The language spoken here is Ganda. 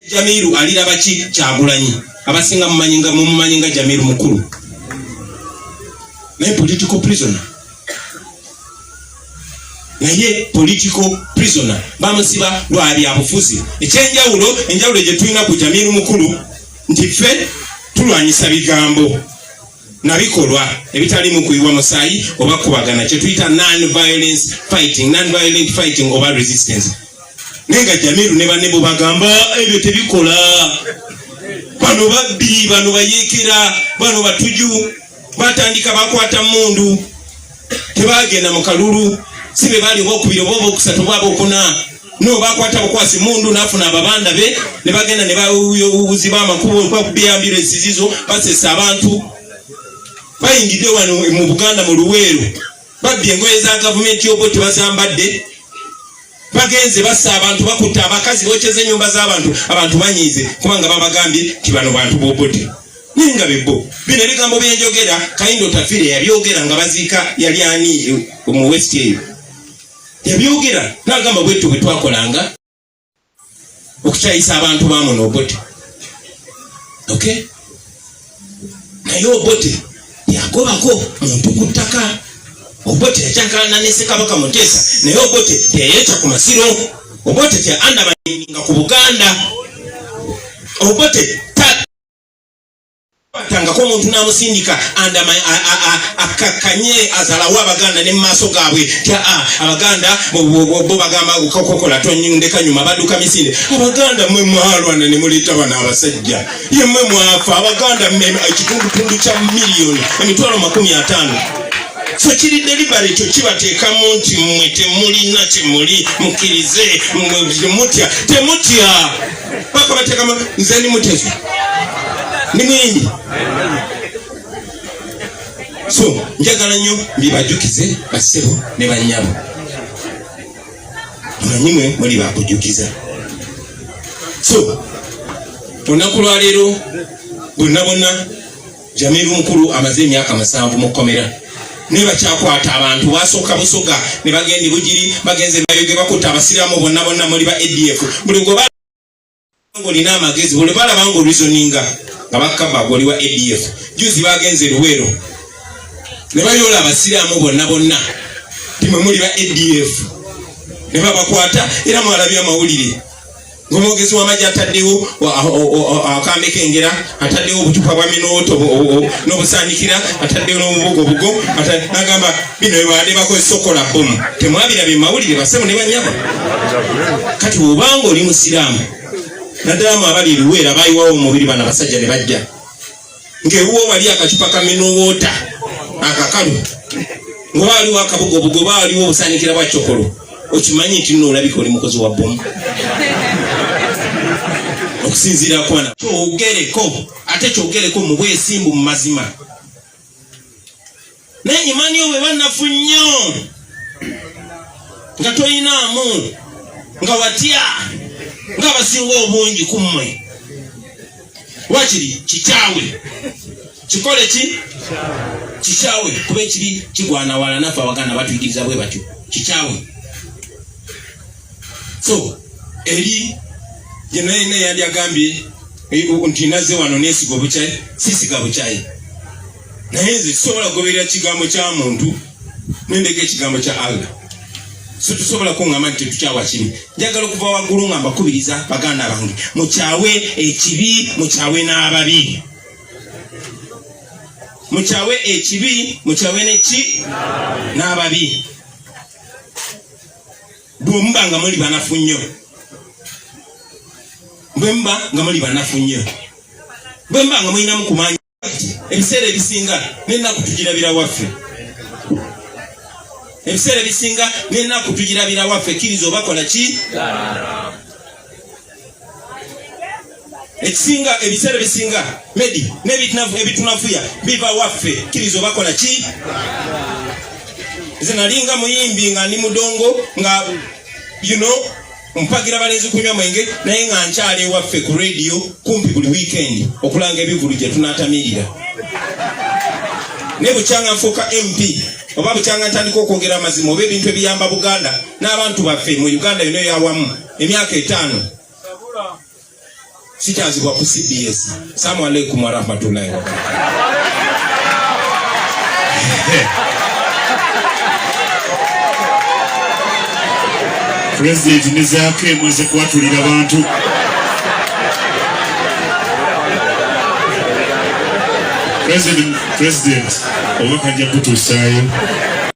Jamilu alira baki Kyagulanyi abasinga mumanyinga Jamilu Mukulu naye political prisoner bamusiba lwa byabufuzi enjawulo gye tulina ku Jamilu Mukulu nti ffe tulwanyisa bigambo na bikolwa ebitali mu kuyiwa musaayi oba kubagana kye tuyita non-violent fighting oba resistance. Nenga Jamilu ne banne bo bagamba ebyo tebikola. Bano babbi, bano bayekera, bano batuju, batandika bakwata mundu. Tebagenda mu kalulu, sibe bali bokubiro bobo kusatu babo kuna. No bakwata bukwasi mundu nafuna ababanda be, ne bagenda ne bawuziba amakubo kwa kubyambire sizizo basesa abantu. Bayingide wano mu Buganda mu Luweero. Babbi engoye za government y'Obote bazambadde. Bagenze basa abantu bakutta abakazi bocheze nyumba z'abantu banyize kubanga babagambye kibano bantu b'Obote. Ninga bebo bino ebigambo byenjogera Kayindo Tafire yabyogera nga bazika yali ani mu West eyo. Yabyogera nagamba bwetu bwe twakolanga okukyayisa abantu bamu n'Obote. Okay? Naye Obote yagobako muntu ku ttaka. Obote yachankana ne Ssekabaka Mutesa naye Obote teyecha ku masiro. Obote te andamaninga ku Buganda. Obote tanga ko muntu namusindika andama akakanye azalawa Abaganda ne maso gabwe Abaganda bo bagamba ukokola tonyindeka nyuma baduka misinde. Abaganda mwe mwalwana ne mulita bana abasajja yemwe mwafa Abaganda ekitundu kya milioni emitwalo 50. So kiri delivery kyo kibateeka munti mmwe temulina kimuli mukirize mutya temutya paka bateeka nze ni mutezo ni mwingi. So njagala nnyo bibajukize basebo ne banyabo manyimwe muli bakujukiza. So olunaku lwa leero bonna Jamilu Mukulu amaze emyaka 7 mu kkomera. Neba kyakwata abantu basooka busoga ne bagenda bujiri bagenze bayoge bakuta basiramu bonna muri ba ADF buli goba ngolina amagezi buli bala bango reasoninga ngabakaba goli wa ADF juzi bagenze Luweero ne bayola basiramu bonna timwe muri ba ADF ne babakwata era mwalabya mawulire ngomogezi wa maji ataddewo akambeke engera ataddewo obutupa bwa minoto n'obusanikira ataddewo n'obubugo atagamba bino ebade bako sokola bomu temwabira bimawulire basemu ne banyaba kati obanga oli musiramu naddala abali Luweero abayiwawo omubiri bana basajja ne bajja ng'ewuwo wali akacupa ka minowota akakalu ng'waliwo akabugobugo baaliwo obusanikira bwa chokolo okimanyi nti nno olabika oli mukozi wa bomu okusinzira kwana kyogereko mu bwesimbu mu mazima naye imani yo bwe bannafu nnyo nga toyinaamu nga watya nga basinga obungi ku mmwe wakiri kikyawe kikole ki kikyawe kuba ekiri kigwana wala naffe Abaganda batuyigiriza bwe batyo kikyawe. So eri yenaine yali agambye nti naze wano nesigo buchayi sisiga buchayi naye nze sobola kugoberera kigambo kya muntu nendeke ekigambo kya Allah. So tusobola kungamba nti tukyawa kibi. Njagala okuva waggulu nga mbakubiriza Baganda bange mukyawe ekibi mukyawe n'ababi. Mukyawe ekibi mukyawe neki n'ababi. Bwemba nga muli banafu nnyo. Bwemba nga muli banafu nnyo. Bwemba nga mulina mukumanya ebiseera ebisinga n'ennaku tugirabira waffe. Ebiseera ebisinga n'ennaku tugirabira waffe kkiriza obakola ki? Ebiseera ebisinga medi n'ebitunafuya biva waffe kkiriza obakola ki? Nze nalinga muyimbi nga ndi mudongo nga mpagira balenzi kunywa mwenge naye nga nkyali ewaffe ku radio kumpi buli weekend okulanga ebivulu gye tunatamirira. Ne bukyanga nfuuka MP oba bukyanga ntandika okwogera amazima oba ebintu ebiyamba Buganda n'abantu baffe mu Uganda yonna yawamu emyaka 5. sikyazibwa ku CBS. Assalamu alaikum wa rahmatullahi wa barakatuh. President nizake mweze kwatulira abantu. President obakajja kutuusaayo.